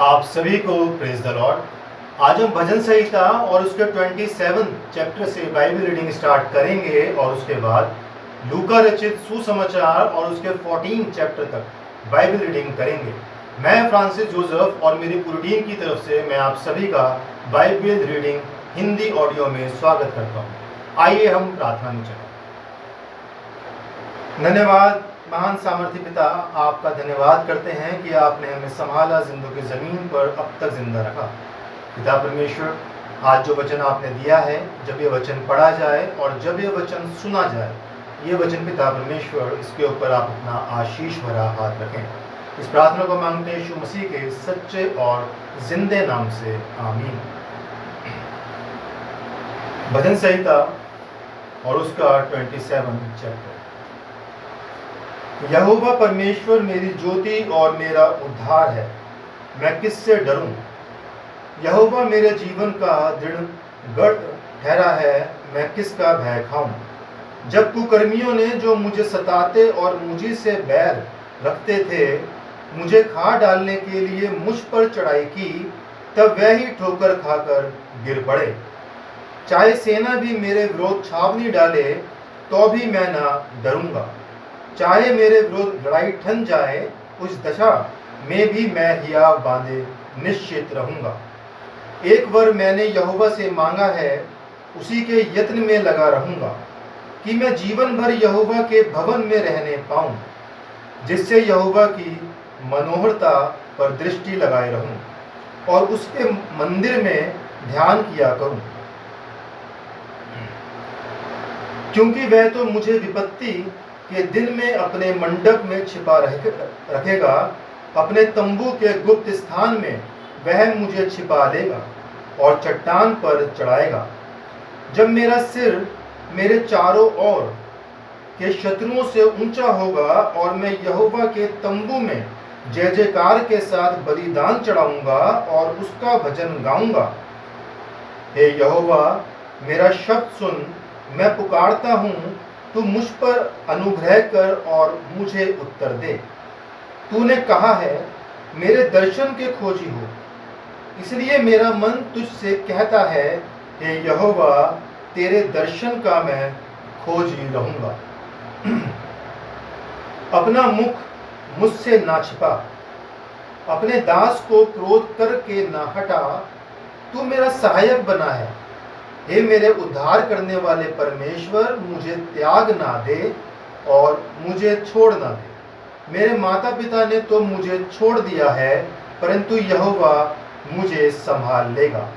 आप सभी को प्रेज द लॉर्ड। आज हम भजन संहिता और उसके 27 चैप्टर से बाइबल रीडिंग स्टार्ट करेंगे और उसके बाद लूका रचित सुसमाचार और उसके 14 चैप्टर तक बाइबल रीडिंग करेंगे। मैं फ्रांसिस जोसेफ और मेरी पूरी टीम की तरफ से मैं आप सभी का बाइबल रीडिंग हिंदी ऑडियो में स्वागत करता हूँ। आइए हम प्रार्थना में चलें। धन्यवाद महान सामर्थ्य पिता, आपका धन्यवाद करते हैं कि आपने हमें संभाला, जिंदगी की ज़मीन पर अब तक जिंदा रखा। पिता परमेश्वर, आज जो वचन आपने दिया है, जब ये वचन पढ़ा जाए और जब ये वचन सुना जाए, ये वचन पिता परमेश्वर इसके ऊपर आप अपना आशीष भरा हाथ रखें। इस प्रार्थना को मांगते हैं यीशु मसीह के सच्चे और जिंदे नाम से, आमीन। भजन संहिता और उसका 27 चैप्टर। यहोवा परमेश्वर मेरी ज्योति और मेरा उद्धार है, मैं किससे डरूं। यहोवा मेरे जीवन का दृढ़ गढ़ ठहरा है, मैं किसका भय खाऊं। जब कुकर्मियों ने जो मुझे सताते और मुझी से बैर रखते थे, मुझे खा डालने के लिए मुझ पर चढ़ाई की, तब वह ही ठोकर खाकर गिर पड़े। चाहे सेना भी मेरे विरोध छावनी डाले, तो भी मैं ना डरूंगा। चाहे मेरे विरोध लड़ाई ठन जाए, उस दशा में भी मैं हियाव बांधे निश्चित रहूंगा। एक वर मैंने यहोवा से मांगा है, उसी के यत्न में लगा रहूंगा, कि मैं जीवन भर यहोवा के भवन में रहने पाऊं, जिससे यहोवा की मनोहरता पर दृष्टि लगाए रहूं और उसके मंदिर में ध्यान किया करूं। क्योंकि वह तो मुझे विपत्ति के दिन में अपने मंडप में छिपा रखेगा, अपने तंबू के गुप्त स्थान में वह मुझे छिपा लेगा और चट्टान पर चढ़ाएगा। जब मेरा सिर मेरे चारों ओर के शत्रुओं से ऊंचा होगा और मैं यहोवा के तंबू में जय जयकार के साथ बलिदान चढ़ाऊंगा और उसका भजन गाऊंगा। हे यहोवा, मेरा शब्द सुन, मैं पुकारता हूँ, तू मुझ पर अनुग्रह कर और मुझे उत्तर दे। तूने कहा है, मेरे दर्शन के खोजी हो, इसलिए मेरा मन तुझसे कहता है, हे यहोवा, तेरे दर्शन का मैं खोजी रहूंगा। अपना मुख मुझसे ना छिपा, अपने दास को क्रोध करके ना हटा। तू मेरा सहायक बना है, हे मेरे उद्धार करने वाले परमेश्वर, मुझे त्याग ना दे और मुझे छोड़ ना दे। मेरे माता पिता ने तो मुझे छोड़ दिया है, परंतु यहोवा मुझे संभाल लेगा।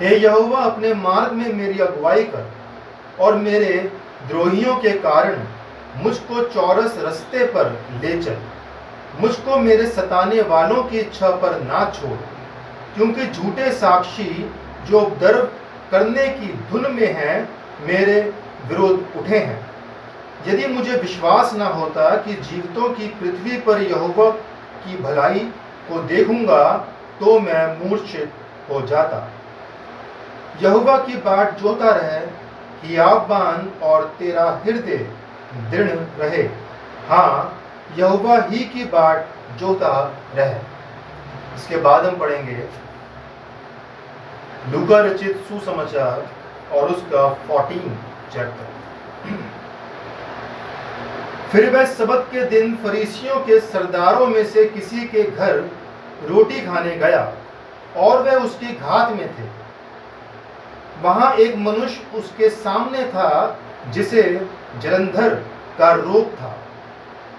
हे यहोवा, अपने मार्ग में मेरी अगुवाई कर और मेरे द्रोहियों के कारण मुझको चौरस रास्ते पर ले चल। मुझको मेरे सताने वालों की इच्छा पर ना छोड़, क्योंकि झूठे साक्षी जो उपद्रव करने की धुन में हैं, मेरे विरोध उठे हैं। यदि मुझे विश्वास न होता कि जीवितों की पृथ्वी पर यहोवा की भलाई को देखूंगा, तो मैं मूर्छित हो जाता। यहोवा की बाट जोता रहे, हियाव बांध और तेरा हृदय दृढ़ रहे। हाँ, यहोवा ही की बाट जोता रहे। इसके बाद हम पढ़ेंगे लूका रचित सुसमाचार और उसका 14 चैप्टर। फिर वह सबत के दिन फरीसियों के सरदारों में से किसी के घर रोटी खाने गया और वह उसकी घात में थे। वहां एक मनुष्य उसके सामने था, जिसे जलंधर का रोग था।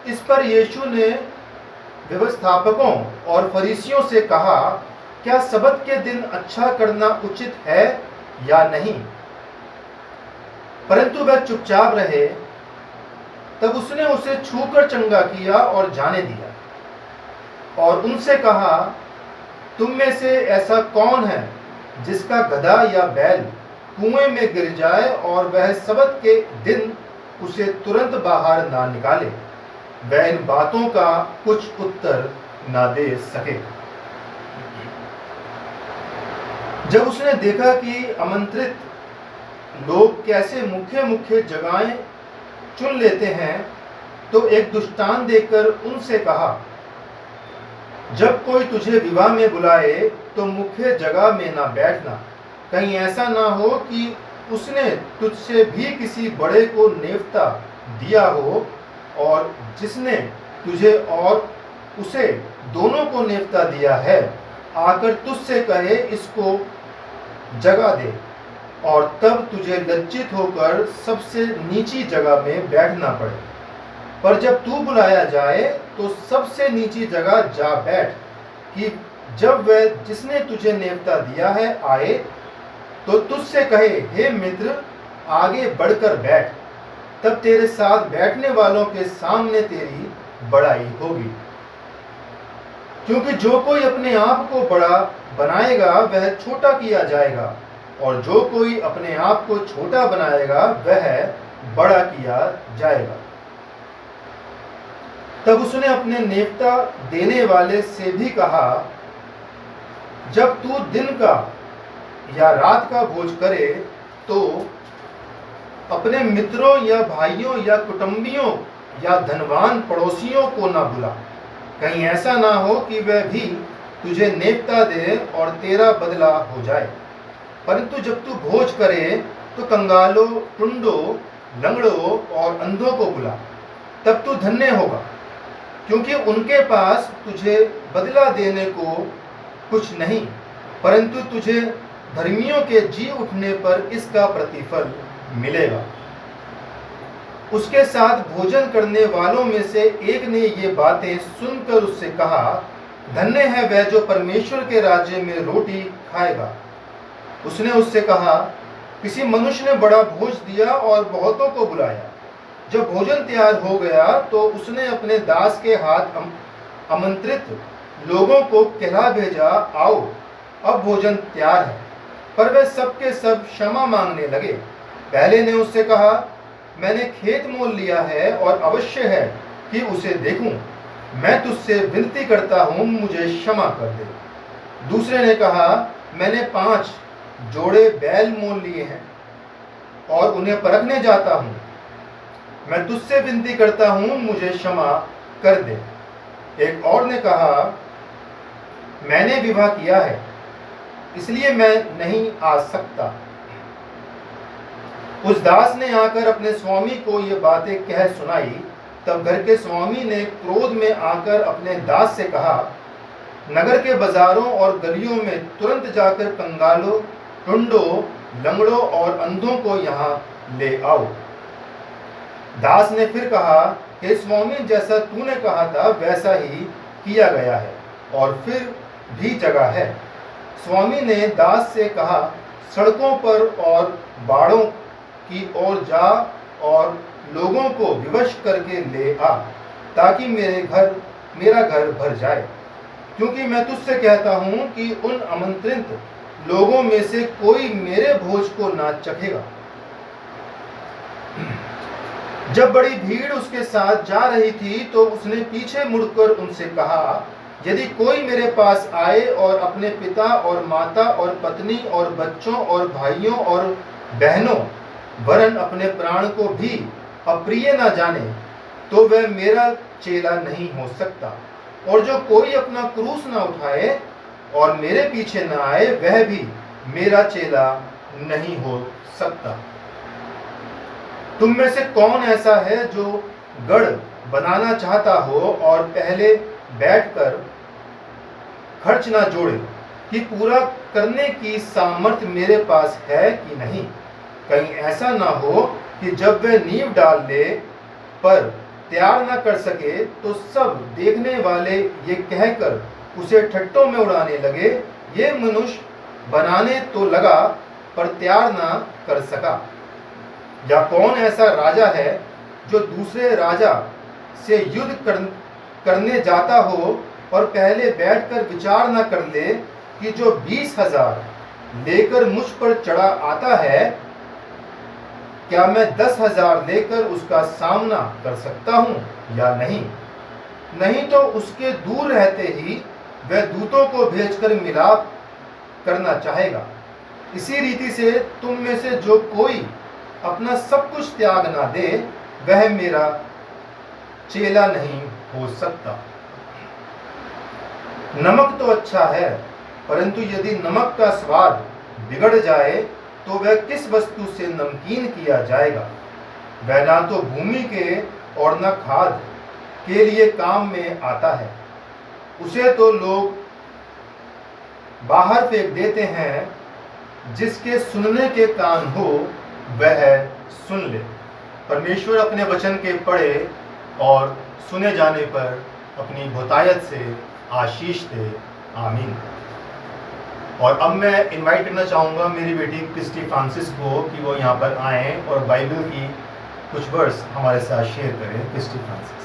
इस पर यीशु ने व्यवस्थापकों और फरीसियों से कहा, क्या सबत के दिन अच्छा करना उचित है या नहीं? परंतु वह चुपचाप रहे। तब उसने उसे छूकर चंगा किया और जाने दिया और उनसे कहा, तुम में से ऐसा कौन है जिसका गधा या बैल कुएं में गिर जाए और वह सबत के दिन उसे तुरंत बाहर ना निकाले? वह इन बातों का कुछ उत्तर ना दे सके। जब उसने देखा कि आमंत्रित लोग कैसे मुख्य मुख्य जगहें चुन लेते हैं, तो एक दृष्टांत देकर उनसे कहा, जब कोई तुझे विवाह में बुलाए तो मुख्य जगह में ना बैठना, कहीं ऐसा ना हो कि उसने तुझसे भी किसी बड़े को नेवता दिया हो और जिसने तुझे और उसे दोनों को नेवता दिया है आकर तुझसे कहे इसको जगह दे, और तब तुझे लज्जित होकर सबसे नीची जगह में बैठना पड़े। पर जब तू बुलाया जाए तो सबसे नीची जगह जा बैठ, कि जब वह जिसने तुझे नेवता दिया है आए तो तुझसे कहे हे मित्र आगे बढ़कर बैठ, तब तेरे साथ बैठने वालों के सामने तेरी बड़ाई होगी। क्योंकि जो कोई अपने आप को बड़ा बनाएगा वह छोटा किया जाएगा, और जो कोई अपने आप को छोटा बनाएगा वह बड़ा किया जाएगा। तब उसने अपने नेवता देने वाले से भी कहा, जब तू दिन का या रात का भोज करे तो अपने मित्रों या भाइयों या कुटुंबियों या धनवान पड़ोसियों को ना बुला, कहीं ऐसा ना हो कि वह भी तुझे नेवता दे और तेरा बदला हो जाए। परंतु जब तू भोज करे तो कंगालों, टुंडों, लंगड़ों और अंधों को बुला, तब तू धन्य होगा, क्योंकि उनके पास तुझे बदला देने को कुछ नहीं, परंतु तुझे धर्मियों के जी उठने पर इसका प्रतिफल मिलेगा। उसके साथ भोजन करने वालों में से एक ने ये बातें सुनकर उससे कहा, धन्य है वह जो परमेश्वर के राज्य में रोटी खाएगा। उसने उससे कहा, किसी मनुष्य ने बड़ा भोज दिया और बहुतों को बुलाया। जब भोजन तैयार हो गया तो उसने अपने दास के हाथ आमंत्रित लोगों को कहला भेजा, आओ अब भोजन तैयार है। पर वे सब के सब क्षमा मांगने लगे। पहले ने उससे कहा, मैंने खेत मोल लिया है और अवश्य है कि उसे देखूं। मैं तुझसे विनती करता हूं, मुझे क्षमा कर दे। दूसरे ने कहा, मैंने 5 जोड़े बैल मोल लिए हैं और उन्हें परखने जाता हूं। मैं तुझसे विनती करता हूं, मुझे क्षमा कर दे। एक और ने कहा, मैंने विवाह किया है इसलिए मैं नहीं आ सकता। उस दास ने आकर अपने स्वामी को ये बातें कह सुनाई। तब घर के स्वामी ने क्रोध में आकर अपने दास से कहा, नगर के बाजारों और गलियों में तुरंत जाकर कंगालों, टुंडों, लंगड़ों और अंधों को यहाँ ले आओ। दास ने फिर कहा, हे स्वामी, जैसा तूने कहा था वैसा ही किया गया है और फिर भी जगह है। स्वामी ने दास से कहा, सड़कों पर और बाड़ों की ओर जा और लोगों को विवश करके ले आ, ताकि मेरा घर भर जाए। क्योंकि मैं तुझसे कहता हूं कि उन आमंत्रित लोगों में से कोई मेरे भोज को ना चखेगा। जब बड़ी भीड़ उसके साथ जा रही थी तो उसने पीछे मुड़कर उनसे कहा, यदि कोई मेरे पास आए और अपने पिता और माता और पत्नी और बच्चों और भाइयों और बहनों वरन अपने प्राण को भी अप्रिय न जाने, तो वह मेरा चेला नहीं हो सकता। और जो कोई अपना क्रूस न उठाए और मेरे पीछे न आए, वह भी मेरा चेला नहीं हो सकता। तुम में से कौन ऐसा है जो गढ़ बनाना चाहता हो और पहले बैठकर खर्च ना जोड़े कि पूरा करने की सामर्थ्य मेरे पास है कि नहीं? कहीं ऐसा ना हो कि जब वह नींव डाल ले पर तैयार ना कर सके तो सब देखने वाले ये कहकर उसे ठट्टों में उड़ाने लगे, ये मनुष्य बनाने तो लगा पर तैयार ना कर सका। या कौन ऐसा राजा है जो दूसरे राजा से युद्ध करने जाता हो और पहले बैठकर विचार न कर ले कि जो 20,000 लेकर मुझ पर चढ़ा आता है, क्या मैं 10,000 लेकर उसका सामना कर सकता हूं या नहीं? नहीं तो उसके दूर रहते ही वह दूतों को भेजकर मिलाप करना चाहेगा। इसी रीति से तुम में से जो कोई अपना सब कुछ त्याग ना दे, वह मेरा चेला नहीं हो सकता। नमक तो अच्छा है, परंतु यदि नमक का स्वाद बिगड़ जाए तो वह किस वस्तु से नमकीन किया जाएगा। वह ना तो भूमि के और न खाद के लिए काम में आता है, उसे तो लोग बाहर फेंक देते हैं। जिसके सुनने के कान हो वह सुन ले। परमेश्वर अपने वचन के पढ़े और सुने जाने पर अपनी बहुतायत से आशीष दे। आमीन। और अब मैं इनवाइट करना चाहूँगा मेरी बेटी क्रिस्टी फ्रांसिस को कि वो यहाँ पर आएँ और बाइबल की कुछ वर्स हमारे साथ शेयर करें। क्रिस्टी फ्रांसिस।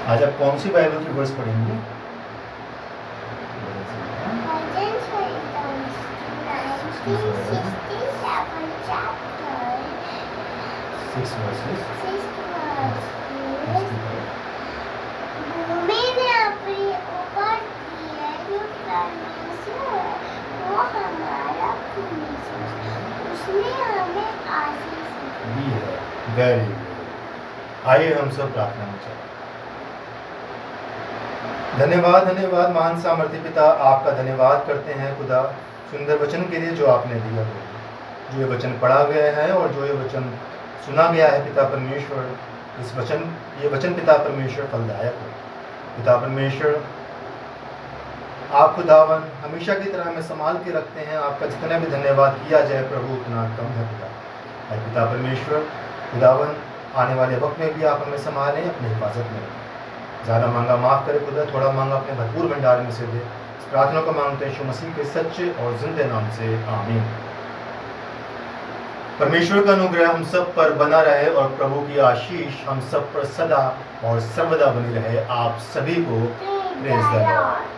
आज आप कौन सी बाइबल की वर्स पढ़ेंगे? Very good. आइए हम सब प्रार्थना में चलें। धन्यवाद धन्यवाद महान सामर्थ्य पिता, आपका धन्यवाद करते हैं खुदा सुंदर वचन के लिए जो आपने दिया है, जो ये वचन पढ़ा गया है और जो ये वचन सुना गया है पिता परमेश्वर। ये वचन पिता परमेश्वर फलदायक हो। पिता परमेश्वर, आप खुदावन हमेशा की तरह हमें संभाल के रखते हैं। आपका जितना भी धन्यवाद किया जाए प्रभु उतना कम है पिता। पिता परमेश्वर खुदावन, आने वाले वक्त में भी आप हमें संभालें, अपनी हिफाजत में रखें। ज़्यादा मांगा माफ़ करे खुदा, थोड़ा मांगा अपने भरपूर भंडार में से दे। इस प्रार्थना को मांगते हैं यीशु मसीह के सच्चे और जिंदे नाम से, आमीन। परमेश्वर का अनुग्रह हम सब पर बना रहे और प्रभु की आशीष हम सब पर सदा और सर्वदा बनी रहे। आप सभी को प्रेज़ द लॉर्ड।